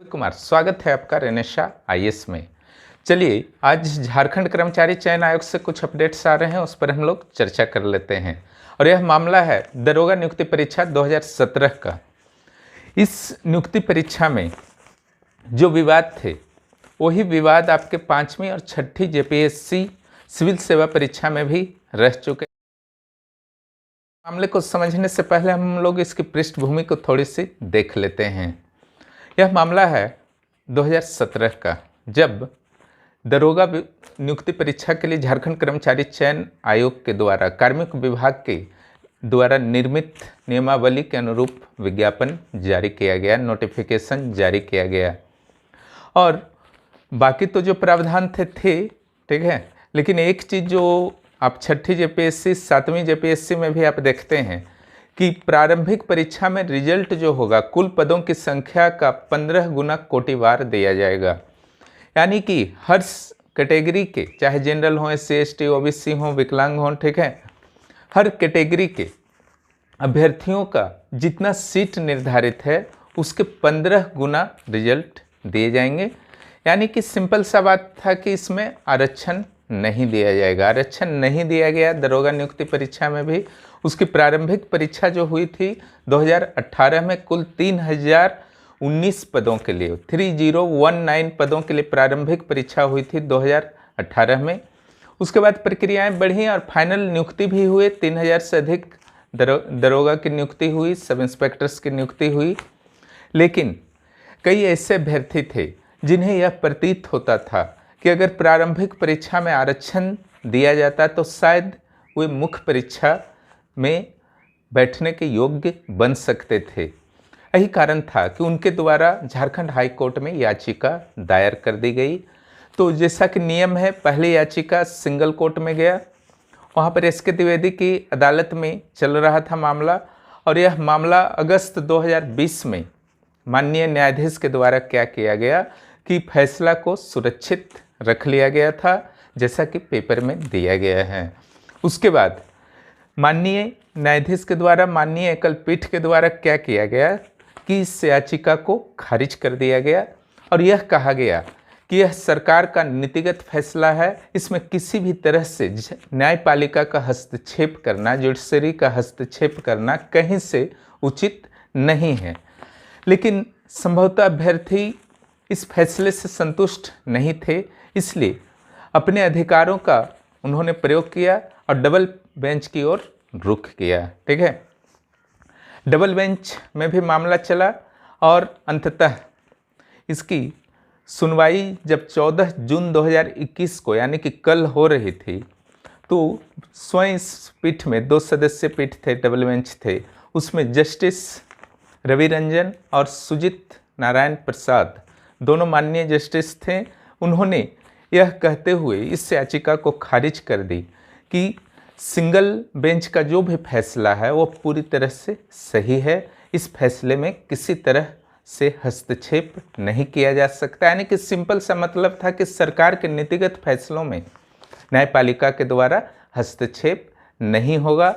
कुमार, स्वागत है आपका रेनेशा आईएएस में। चलिए, आज झारखंड कर्मचारी चयन आयोग से कुछ अपडेट्स आ रहे हैं, उस पर हम लोग चर्चा कर लेते हैं। और यह मामला है दरोगा नियुक्ति परीक्षा 2017 का। इस नियुक्ति परीक्षा में जो विवाद थे वही विवाद आपके 5वीं और 6ठी जेपीएससी सिविल सेवा परीक्षा में भी रह चुके। मामले को समझने से पहले हम लोग इसकी पृष्ठभूमि को थोड़ी सी देख लेते हैं। यह मामला है 2017 का, जब दरोगा नियुक्ति परीक्षा के लिए झारखंड कर्मचारी चयन आयोग के द्वारा कार्मिक विभाग के द्वारा निर्मित नियमावली के अनुरूप विज्ञापन जारी किया गया, नोटिफिकेशन जारी किया गया। और बाकी तो जो प्रावधान थे ठीक है, लेकिन एक चीज़ जो आप 6ठी जेपीएससी 7वीं जेपीएससी में भी आप देखते हैं कि प्रारंभिक परीक्षा में रिजल्ट जो होगा कुल पदों की संख्या का 15 गुना कोटिवार दिया जाएगा। यानी कि हर कैटेगरी के, चाहे जनरल हो, SC ST OBC हो, विकलांग हो, ठीक है, हर कैटेगरी के अभ्यर्थियों का जितना सीट निर्धारित है उसके 15 गुना रिजल्ट दिए जाएंगे। यानी कि सिंपल सा बात था कि इसमें आरक्षण नहीं दिया जाएगा। आरक्षण नहीं दिया गया दरोगा नियुक्ति परीक्षा में भी। उसकी प्रारंभिक परीक्षा जो हुई थी 2018 में कुल 3019 पदों के लिए, 3019 पदों के लिए प्रारंभिक परीक्षा हुई थी 2018 में। उसके बाद प्रक्रियाएं बढ़ी और फाइनल नियुक्ति भी हुए। 3000 से अधिक दरोगा की नियुक्ति हुई, सब इंस्पेक्टर्स की नियुक्ति हुई। लेकिन कई ऐसे अभ्यर्थी थे जिन्हें यह प्रतीत होता था कि अगर प्रारंभिक परीक्षा में आरक्षण दिया जाता तो शायद वे मुख्य परीक्षा में बैठने के योग्य बन सकते थे। यही कारण था कि उनके द्वारा झारखंड हाई कोर्ट में याचिका दायर कर दी गई। तो जैसा कि नियम है, पहली याचिका सिंगल कोर्ट में गया, वहाँ पर SK द्विवेदी की अदालत में चल रहा था मामला। और यह मामला अगस्त 2020 में माननीय न्यायाधीश के द्वारा क्या किया गया कि फैसला को सुरक्षित रख लिया गया था, जैसा कि पेपर में दिया गया है। उसके बाद माननीय न्यायाधीश के द्वारा, माननीय एकल पीठ के द्वारा क्या किया गया कि इस याचिका को खारिज कर दिया गया और यह कहा गया कि यह सरकार का नीतिगत फैसला है, इसमें किसी भी तरह से न्यायपालिका का हस्तक्षेप करना, जुडिशरी का हस्तक्षेप करना कहीं से उचित नहीं है। लेकिन संभवतः अभ्यर्थी इस फैसले से संतुष्ट नहीं थे, इसलिए अपने अधिकारों का उन्होंने प्रयोग किया और डबल बेंच की ओर रुख किया। ठीक है, डबल बेंच में भी मामला चला और अंततः इसकी सुनवाई जब 14 जून 2021 को, यानी कि कल हो रही थी, तो स्वयं इस पीठ में 2 सदस्यीय पीठ थे, डबल बेंच थे। उसमें जस्टिस रवि रंजन और सुजीत नारायण प्रसाद दोनों माननीय जस्टिस थे। उन्होंने यह कहते हुए इस याचिका को खारिज कर दी कि सिंगल बेंच का जो भी फैसला है वो पूरी तरह से सही है, इस फैसले में किसी तरह से हस्तक्षेप नहीं किया जा सकता। यानी कि सिंपल सा मतलब था कि सरकार के नीतिगत फैसलों में न्यायपालिका के द्वारा हस्तक्षेप नहीं होगा।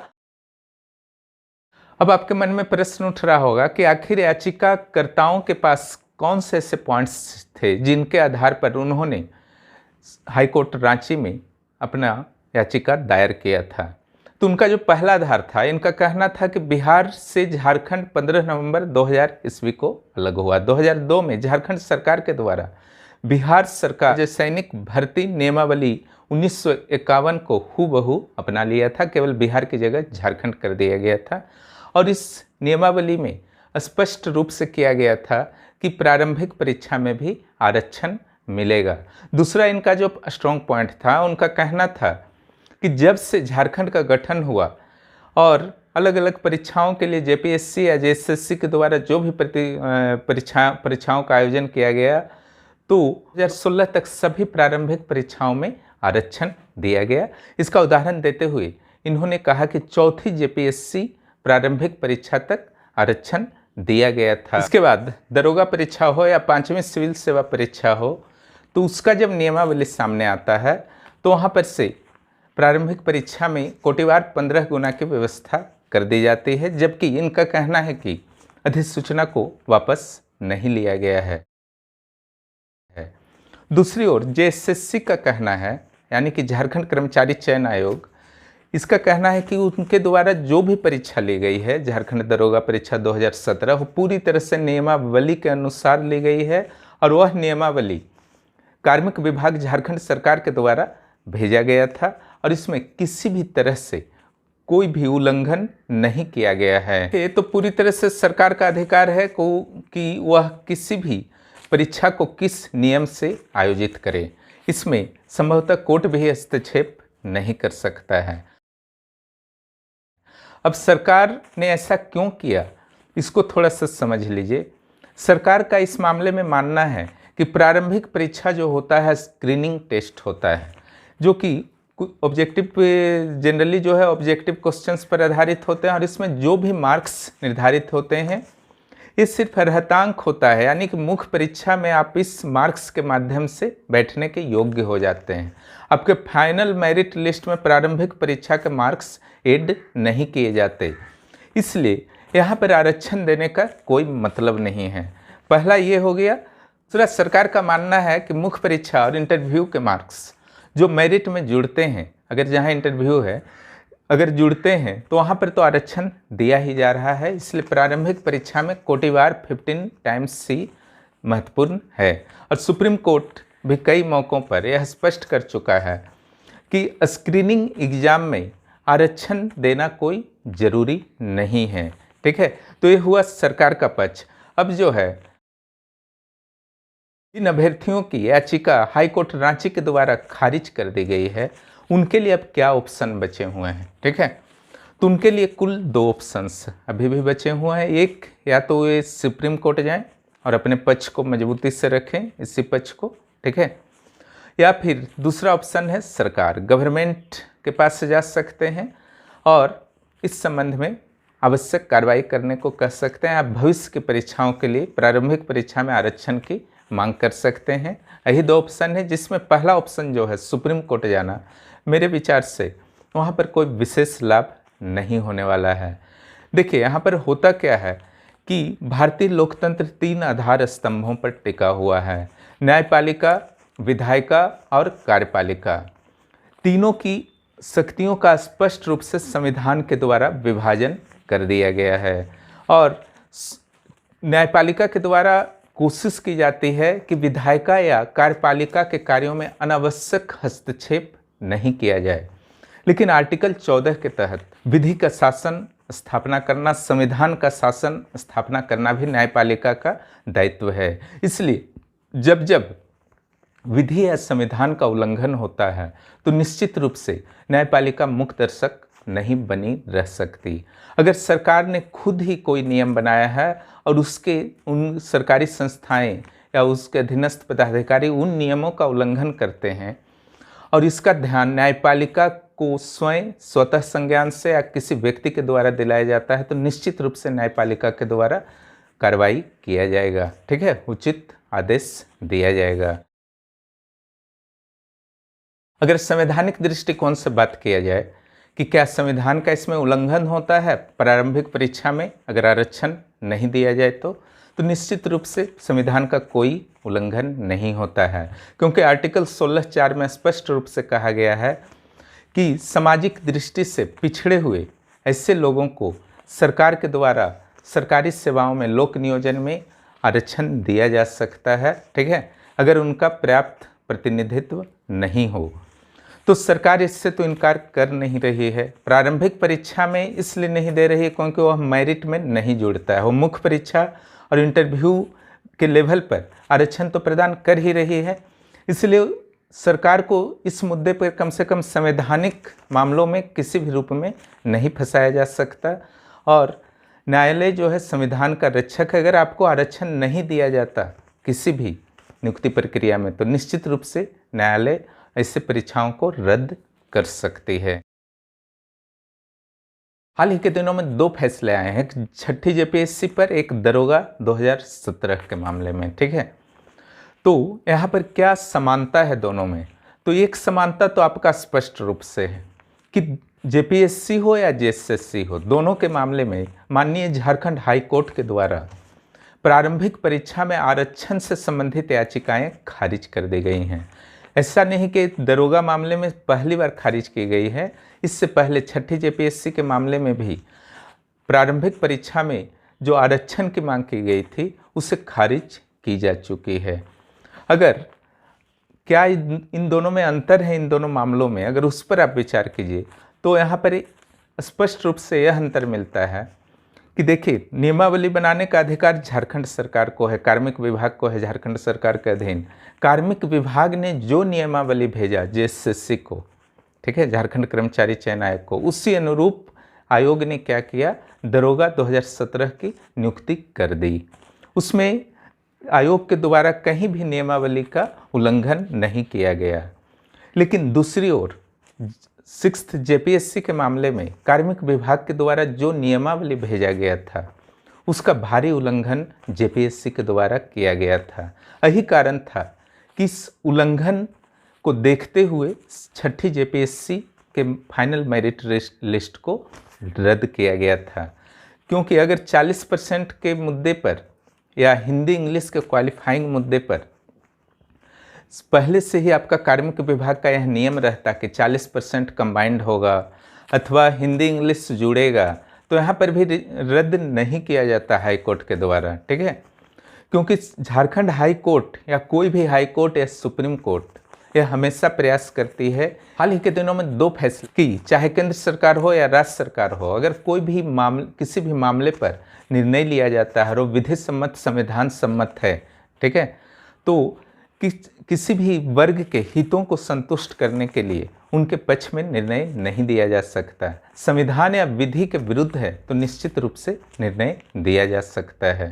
अब आपके मन में प्रश्न उठ रहा होगा कि आखिर याचिकाकर्ताओं के पास कौन से ऐसे पॉइंट्स थे जिनके आधार पर उन्होंने हाईकोर्ट रांची में अपना याचिका दायर किया था। तो उनका जो पहला आधार था, इनका कहना था कि बिहार से झारखंड 15 नवंबर 2000 ईस्वी को अलग हुआ। 2002 में झारखंड सरकार के द्वारा बिहार सरकार जो सैनिक भर्ती नियमावली 1951 को हूबहू अपना लिया था, केवल बिहार की जगह झारखंड कर दिया गया था। और इस नियमावली में स्पष्ट रूप से किया गया था कि प्रारंभिक परीक्षा में भी आरक्षण मिलेगा। दूसरा इनका जो स्ट्रॉन्ग पॉइंट था, उनका कहना था कि जब से झारखंड का गठन हुआ और अलग अलग परीक्षाओं के लिए जेपीएससी या जेएसएससी के द्वारा जो भी परीक्षाओं का आयोजन किया गया, तो 2016 तक सभी प्रारंभिक परीक्षाओं में आरक्षण दिया गया। इसका उदाहरण देते हुए इन्होंने कहा कि 4थी जेपीएससी प्रारंभिक परीक्षा तक आरक्षण दिया गया था। इसके बाद दरोगा परीक्षा हो या 5वीं सिविल सेवा परीक्षा हो, तो उसका जब नियमावली सामने आता है तो वहाँ पर से प्रारंभिक परीक्षा में कोटिवार 15 गुना की व्यवस्था कर दी जाती है, जबकि इनका कहना है कि अधिसूचना को वापस नहीं लिया गया है। दूसरी ओर जेएसएससी का कहना है, यानी कि झारखंड कर्मचारी चयन आयोग, इसका कहना है कि उनके द्वारा जो भी परीक्षा ली गई है, झारखंड दरोगा परीक्षा 2017, वो पूरी तरह से नियमावली के अनुसार ली गई है और वह नियमावली कार्मिक विभाग झारखंड सरकार के द्वारा भेजा गया था और इसमें किसी भी तरह से कोई भी उल्लंघन नहीं किया गया है। ये तो पूरी तरह से सरकार का अधिकार है कि वह किसी भी परीक्षा को किस नियम से आयोजित करे, इसमें संभवतः कोर्ट भी हस्तक्षेप नहीं कर सकता है। अब सरकार ने ऐसा क्यों किया, इसको थोड़ा सा समझ लीजिए। सरकार का इस मामले में मानना है कि प्रारंभिक परीक्षा जो होता है स्क्रीनिंग टेस्ट होता है, जो कि ऑब्जेक्टिव जनरली जो है ऑब्जेक्टिव क्वेश्चंस पर आधारित होते हैं और इसमें जो भी मार्क्स निर्धारित होते हैं ये सिर्फ अर्हतांक होता है, यानी कि मुख्य परीक्षा में आप इस मार्क्स के माध्यम से बैठने के योग्य हो जाते हैं। आपके फाइनल मेरिट लिस्ट में प्रारंभिक परीक्षा के मार्क्स ऐड नहीं किए जाते, इसलिए यहाँ पर आरक्षण देने का कोई मतलब नहीं है। पहला ये हो गया। दूसरा, सरकार का मानना है कि मुख्य परीक्षा और इंटरव्यू के मार्क्स जो मेरिट में जुड़ते हैं, अगर जहाँ इंटरव्यू है अगर जुड़ते हैं तो वहाँ पर तो आरक्षण दिया ही जा रहा है, इसलिए प्रारंभिक परीक्षा में कोटिवार 15 C महत्वपूर्ण है। और सुप्रीम कोर्ट भी कई मौक़ों पर यह स्पष्ट कर चुका है कि स्क्रीनिंग एग्ज़ाम में आरक्षण देना कोई ज़रूरी नहीं है। ठीक है, तो ये हुआ सरकार का पक्ष। अब जो है जिन अभ्यर्थियों की याचिका हाईकोर्ट रांची के द्वारा खारिज कर दी गई है, उनके लिए अब क्या ऑप्शन बचे हुए हैं। ठीक है, तो उनके लिए कुल 2 ऑप्शंस अभी भी बचे हुए हैं। एक, या तो वे सुप्रीम कोर्ट जाएं और अपने पक्ष को मजबूती से रखें, इसी पक्ष को, ठीक है, या फिर दूसरा ऑप्शन है सरकार, गवर्नमेंट के पास जा सकते हैं और इस संबंध में आवश्यक कार्रवाई करने को कह सकते हैं। आप भविष्य की परीक्षाओं के लिए प्रारंभिक परीक्षा में आरक्षण की मांग कर सकते हैं। यही 2 ऑप्शन है, जिसमें पहला ऑप्शन जो है सुप्रीम कोर्ट जाना, मेरे विचार से वहाँ पर कोई विशेष लाभ नहीं होने वाला है। देखिए यहाँ पर होता क्या है कि भारतीय लोकतंत्र 3 आधार स्तंभों पर टिका हुआ है, न्यायपालिका, विधायिका और कार्यपालिका। तीनों की शक्तियों का स्पष्ट रूप से संविधान के द्वारा विभाजन कर दिया गया है और न्यायपालिका के द्वारा कोशिश की जाती है कि विधायिका या कार्यपालिका के कार्यों में अनावश्यक हस्तक्षेप नहीं किया जाए, लेकिन आर्टिकल 14 के तहत विधि का शासन स्थापना करना, संविधान का शासन स्थापना करना भी न्यायपालिका का दायित्व है। इसलिए जब जब विधि या संविधान का उल्लंघन होता है तो निश्चित रूप से न्यायपालिका मुक्तदर्शक नहीं बनी रह सकती। अगर सरकार ने खुद ही कोई नियम बनाया है और उसके उन सरकारी संस्थाएं या उसके अधीनस्थ पदाधिकारी उन नियमों का उल्लंघन करते हैं और इसका ध्यान न्यायपालिका को स्वतः संज्ञान से या किसी व्यक्ति के द्वारा दिलाया जाता है, तो निश्चित रूप से न्यायपालिका के द्वारा कार्रवाई किया जाएगा। ठीक है, उचित आदेश दिया जाएगा। अगर संवैधानिक दृष्टिकोण से बात किया जाए कि क्या संविधान का इसमें उल्लंघन होता है प्रारंभिक परीक्षा में अगर आरक्षण नहीं दिया जाए तो निश्चित रूप से संविधान का कोई उल्लंघन नहीं होता है, क्योंकि आर्टिकल 16(4) में स्पष्ट रूप से कहा गया है कि सामाजिक दृष्टि से पिछड़े हुए ऐसे लोगों को सरकार के द्वारा सरकारी सेवाओं में लोक नियोजन में आरक्षण दिया जा सकता है। ठीक है, अगर उनका पर्याप्त प्रतिनिधित्व नहीं हो तो सरकार इससे तो इनकार कर नहीं रही है। प्रारंभिक परीक्षा में इसलिए नहीं दे रही है क्योंकि वह मेरिट में नहीं जुड़ता है, वो मुख्य परीक्षा और इंटरव्यू के लेवल पर आरक्षण तो प्रदान कर ही रही है। इसलिए सरकार को इस मुद्दे पर कम से कम संवैधानिक मामलों में किसी भी रूप में नहीं फंसाया जा सकता और न्यायालय जो है संविधान का रक्षक है। अगर आपको आरक्षण नहीं दिया जाता किसी भी नियुक्ति प्रक्रिया में तो निश्चित रूप से न्यायालय ऐसे परीक्षाओं को रद्द कर सकती है। हाल ही के दिनों में 2 फैसले आए हैं, एक 6ठी जेपीएससी पर, एक दरोगा 2017 के मामले में। ठीक है, तो यहाँ पर क्या समानता है दोनों में? तो एक समानता तो आपका स्पष्ट रूप से है कि जेपीएससी हो या जेएसएससी हो, दोनों के मामले में माननीय झारखंड हाई कोर्ट के द्वारा प्रारंभिक परीक्षा में आरक्षण से संबंधित याचिकाएं खारिज कर दी गई हैं। ऐसा नहीं कि दरोगा मामले में पहली बार खारिज की गई है, इससे पहले छठी जेपीएससी के मामले में भी प्रारंभिक परीक्षा में जो आरक्षण की मांग की गई थी उसे खारिज की जा चुकी है। अगर क्या इन दोनों में अंतर है, इन दोनों मामलों में अगर उस पर आप विचार कीजिए तो यहाँ पर स्पष्ट रूप से यह अंतर मिलता है कि देखिए, नियमावली बनाने का अधिकार झारखंड सरकार को है, कार्मिक विभाग को है, झारखंड सरकार के अधीन। कार्मिक विभाग ने जो नियमावली भेजा जेएसएससी को, ठीक है, झारखंड कर्मचारी चयन आयोग को, उसी अनुरूप आयोग ने क्या किया, दरोगा 2017 की नियुक्ति कर दी। उसमें आयोग के द्वारा कहीं भी नियमावली का उल्लंघन नहीं किया गया। लेकिन दूसरी ओर 6th जेपीएससी के मामले में कार्मिक विभाग के द्वारा जो नियमावली भेजा गया था उसका भारी उल्लंघन जेपीएससी के द्वारा किया गया था। यही कारण था कि इस उल्लंघन को देखते हुए छठी जेपीएससी के फाइनल मेरिट लिस्ट को रद्द किया गया था। क्योंकि अगर 40% के मुद्दे पर या हिंदी इंग्लिश के क्वालिफाइंग मुद्दे पर पहले से ही आपका कार्मिक विभाग का यह नियम रहता कि 40% कंबाइंड होगा अथवा हिंदी इंग्लिश जुड़ेगा, तो यहाँ पर भी रद्द नहीं किया जाता हाई कोर्ट के द्वारा, ठीक है। क्योंकि झारखंड हाई कोर्ट या कोई भी हाई कोर्ट या सुप्रीम कोर्ट यह हमेशा प्रयास करती है, हाल ही के दिनों में 2 फैसले की, चाहे केंद्र सरकार हो या राज्य सरकार हो, अगर कोई भी किसी भी मामले पर निर्णय लिया जाता है और विधि सम्मत संविधान सम्मत है, ठीक है, तो किसी भी वर्ग के हितों को संतुष्ट करने के लिए उनके पक्ष में निर्णय नहीं दिया जा सकता। संविधान या विधि के विरुद्ध है तो निश्चित रूप से निर्णय दिया जा सकता है।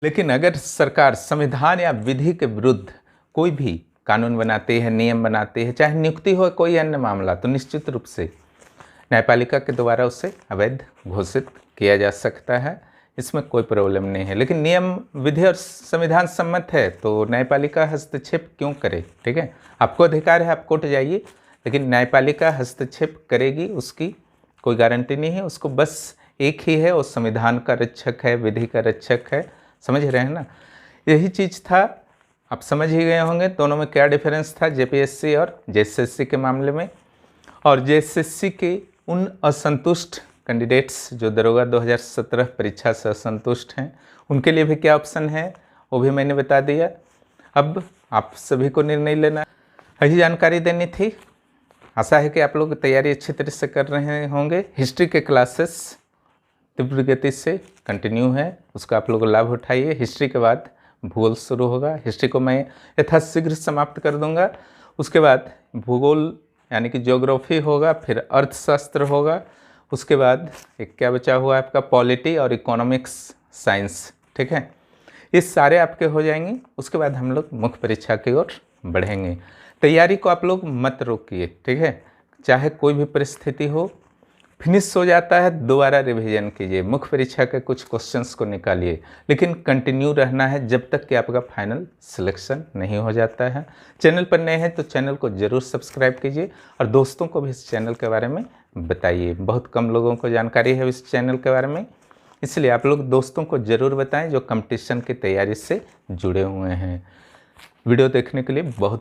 लेकिन अगर सरकार संविधान या विधि के विरुद्ध कोई भी कानून बनाती है, नियम बनाती है, चाहे नियुक्ति हो कोई अन्य मामला, तो निश्चित रूप से न्यायपालिका के द्वारा उसे अवैध घोषित किया जा सकता है, इसमें कोई प्रॉब्लम नहीं है। लेकिन नियम विधि और संविधान सम्मत है तो न्यायपालिका हस्तक्षेप क्यों करे, ठीक है। आपको अधिकार है, आप कोर्ट जाइए, लेकिन न्यायपालिका हस्तक्षेप करेगी उसकी कोई गारंटी नहीं है। उसको बस एक ही है, वो संविधान का रक्षक है, विधि का रक्षक है, समझ रहे हैं ना। यही चीज़ था, आप समझ ही गए होंगे दोनों में क्या डिफरेंस था जेपीएससी और जेएसएससी के मामले में। और जेएसएससी के उन असंतुष्ट कैंडिडेट्स जो दरोगा 2017 परीक्षा से असंतुष्ट हैं, उनके लिए भी क्या ऑप्शन है वो भी मैंने बता दिया। अब आप सभी को निर्णय लेना, यही जानकारी देनी थी। आशा है कि आप लोग तैयारी अच्छी तरह से कर रहे होंगे। हिस्ट्री के क्लासेस तीव्र गति से कंटिन्यू है, उसका आप लोग लाभ उठाइए। हिस्ट्री के बाद भूगोल शुरू होगा, हिस्ट्री को मैं यथाशीघ्र समाप्त कर दूंगा। उसके बाद भूगोल यानी कि ज्योग्राफी होगा, फिर अर्थशास्त्र होगा, उसके बाद एक क्या बचा हुआ है आपका पॉलिटी और इकोनॉमिक्स साइंस, ठीक है। ये सारे आपके हो जाएंगे। उसके बाद हम लोग मुख्य परीक्षा की ओर बढ़ेंगे। तैयारी को आप लोग मत रोकिए, ठीक है। चाहे कोई भी परिस्थिति हो, फिनिश हो जाता है दोबारा रिवीजन कीजिए, मुख्य परीक्षा के कुछ क्वेश्चंस को निकालिए, लेकिन कंटिन्यू रहना है जब तक कि आपका फाइनल सिलेक्शन नहीं हो जाता है। चैनल पर नए हैं तो चैनल को ज़रूर सब्सक्राइब कीजिए और दोस्तों को भी इस चैनल के बारे में बताइए। बहुत कम लोगों को जानकारी है इस चैनल के बारे में, इसलिए आप लोग दोस्तों को ज़रूर बताएं जो कंपटीशन की तैयारी से जुड़े हुए हैं। वीडियो देखने के लिए बहुत